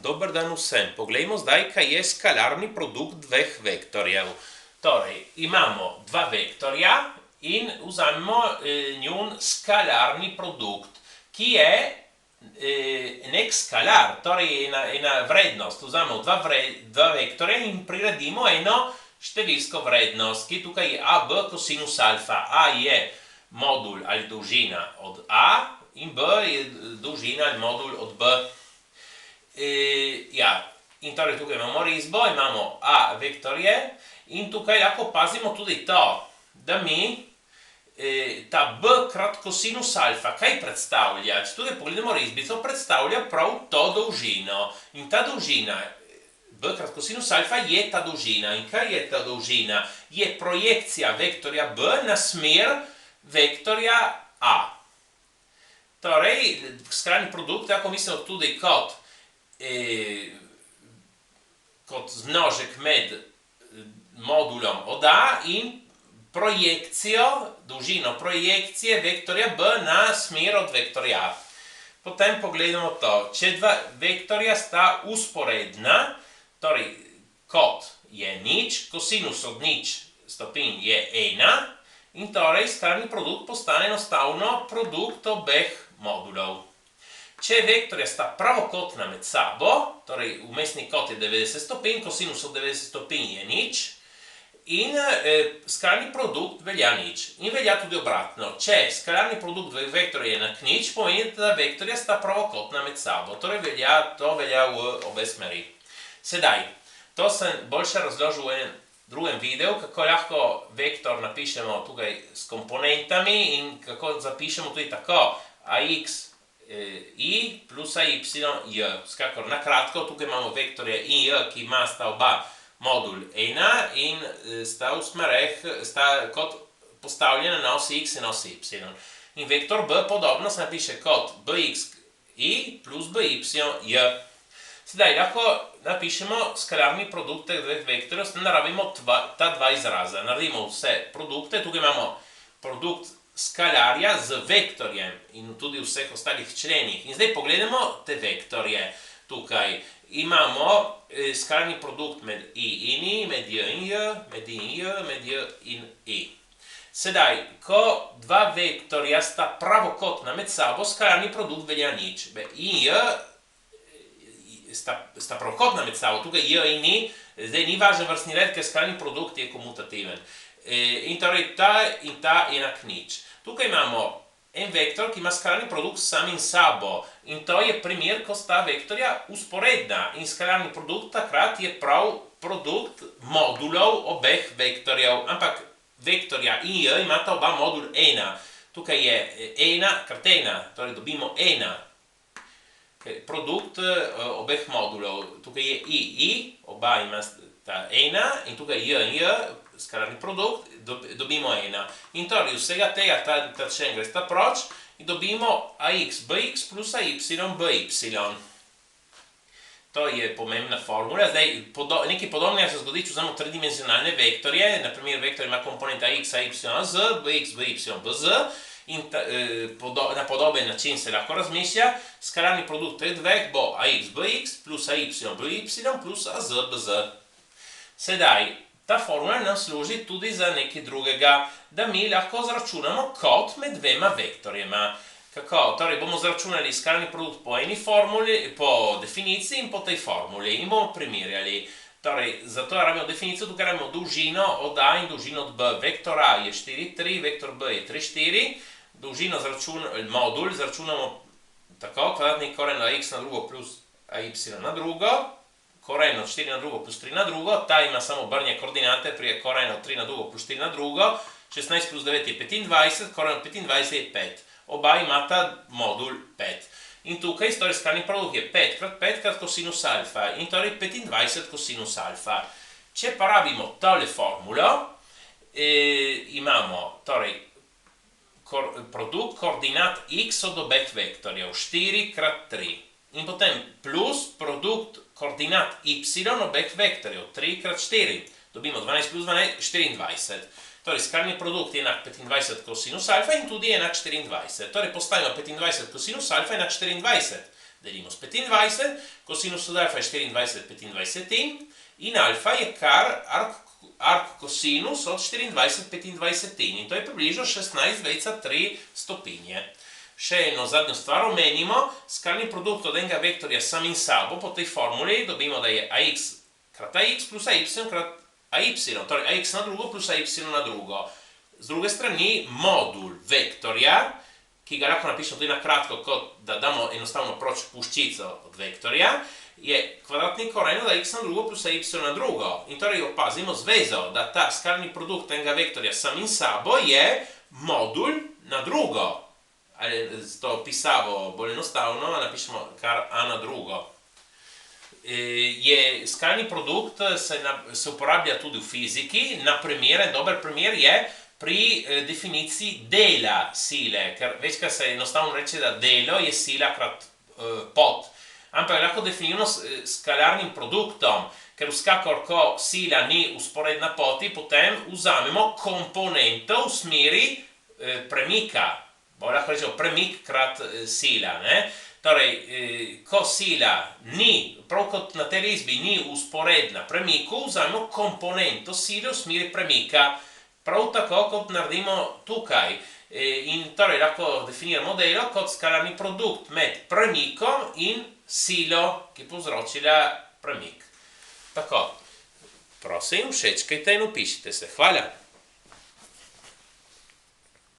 Dobar dan vsem. Poglejmo zdaj, kaj je skalarni produkt dveh vektorjev. Torej, imamo dva vektorja in vzamemo njun skalarni produkt, ki je nek skalar, torej ena vrednost. Vzamemo dva vektorja in priredimo eno številsko vrednost, ki tukaj je AB kosinus alfa. A je modul ali dolžina od A in B je dolžina ali modul od B. In torej tukaj imamo risbo, imamo A vektorje in tukaj lahko pazimo tudi to, da mi ta B krat kosinus alfa, kaj predstavlja? Če tukaj pogledamo risbico, predstavlja prav to dolžino. In ta dolžina, B krat kosinus alfa, je ta dolžina. In kaj je ta dolžina? Je projekcija vektorja B na smer vektorja A. Torej, skrajni produkt, tako mislimo tudi kot zmnožek med modulom od A in projekcijo, dolžino projekcije vektorja B na smer od vektorja A. Potem pogledamo to. Če dva vektorja sta usporedna, torej kot je nič, kosinus od nič stopinj je 1 in torej skrajni produkt postane enostavno produkt obeh modulov. Če vektorja sta pravokotna med sabo, torej vmesni kot je 90 stopinj, kosinus od 90 stopinj je nič in skrajni produkt velja nič. In velja tudi obratno. Če skrajni produkt dveh vektorjev je enak nič, pomeni, da vektorja sta pravokotna med sabo. Torej to velja v obe smeri. Sedaj, to sem boljše razložil v enem drugem videu, kako lahko vektor napišemo tukaj s komponentami in kako zapišemo tudi tako ax I plus AY j. Skakor na kratko, tukaj imamo vektorje I j, ki ima sta oba modul 1 in sta v smereh, sta kot postavljena na osi x in osi y. In vektor B podobno se napiše kot bx I plus by j. Sedaj lahko napišemo skalarni produkt teh dveh vektorjev, s tem naredimo ta dva izraza. Naredimo vse produkte, tukaj imamo produkt skalarja z vektorjem in tudi v vseh ostalih členih. In zdaj pogledamo te vektorje. Tukaj imamo skalarni produkt med I in I, med J in J, med I in J, med J in I. Sedaj, ko dva vektorja sta pravokotna med sabo, skalarni produkt velja nič. I in J sta pravokotna med sabo, tukaj J in I, zdaj ni važen vrstni red, ker skalarni produkt je komutativen. In torej ta in ta enak nič. Tukaj imamo en vektor, ki ima skalarni produkt s samim sabo. In to je primer, ko sta vektorja usporedna. In skalarni produkt takrat je prav produkt modulov obeh vektorjev. Ampak vektorja I in J imata oba modul 1. Tukaj je 1 krat 1, torej dobimo 1. Produkt obeh modulov. Tukaj je I, oba imata 1 in tukaj J in J, skalarni produkt, dobimo 1. In torej vsega tega, ta člen gre sta proč in dobimo ax bx plus ay by. To je pomembna formula. Zdaj, nekaj podobnega se zgodi, če vzamemo tridimenzionalne vektorje, naprimer vektor ima komponenta x, ay, z, bx, by, bz in na podoben način se lahko razmišlja. Skalarni produkt teh dveh bo ax bx plus ay by plus az bz. Sedaj, ta formula nam služi tudi za nekaj drugega, da mi lahko zračunamo kot med dvema vektorjema. Kako? Torej bomo zračunali skalarni produkt po eni formuli, po definiciji in po tej formuli in bomo primerjali. Torej, zato rabimo definicijo, tukaj rabimo dolžino od A in dolžino od B. Vektor A je 4, 3, vektor B je 3, 4. Dolžino modul zračunamo tako, kvadratni koren na x na drugo plus ay na drugo. Koren od 4 na drugo plus 3 na drugo, ta ima samo obrnjene koordinate, prije koren od 3 na drugo plus 4 na drugo, 16 plus 9 je 25, koren od 25 je 5. Oba imata modul 5. In tukaj torej skrajni produkt je 5 krat 5 krat kosinus alfa in torej 25 kosinus alfa. Če pa rabimo tole formulo, imamo torej produkt koordinat x od obeh vektorjev, 4 krat 3. In potem plus produkt koordinat y obeh vektorjev, 3 krat 4. Dobimo 12 plus 12, 24. Torej, skrajni produkt je enak 25 kosinus alfa in tudi enak 24. Torej, postavimo 25 kosinus alfa enak 24. Delimos 25, cosinus od alfa je 24 25, in alfa je kar arc cosinus od 24 25. In to je približno 16,3 stopinje. Še eno zadnjo stvar omenimo, skalni produkt od enega vektorja samim sabo po tej formuli dobimo, da je ax krat ax plus ay krat ay, torej ax na drugo plus ay na drugo. Z druge strani modul vektorja, ki ga lahko napišemo tudi na kratko, kot da damo enostavno proč puščico od vektorja, je kvadratni koren od x na drugo plus ay na drugo. In torej opazimo zvezo, da ta skalni produkt enega vektorja samim sabo je modul na drugo. Ali to pisavo bolj enostavno, napišemo kar a na drugo. Skalni produkt se uporablja tudi v fiziki, na primer, en dober primer je pri definiciji dela sile, ker večkrat se enostavno reče, da delo je sila krat pot. Ampak lahko definiramo s skalarnim produktom, ker vskakor, ko sila ni vzporedna poti, potem vzamemo komponento v smeri premika. Bolj lahko rečemo premik krat sila, ne? Torej, ko sila ni, prav kot na tej risbi, ni vzporedna premiku, vzamemo komponento sile v smeri premika. Prav tako, kot naredimo tukaj. In torej lahko definiramo delo kot skalarni produkt med premikom in silo, ki povzročila premik. Tako, prosim, všečkajte in vpišite se. Hvala.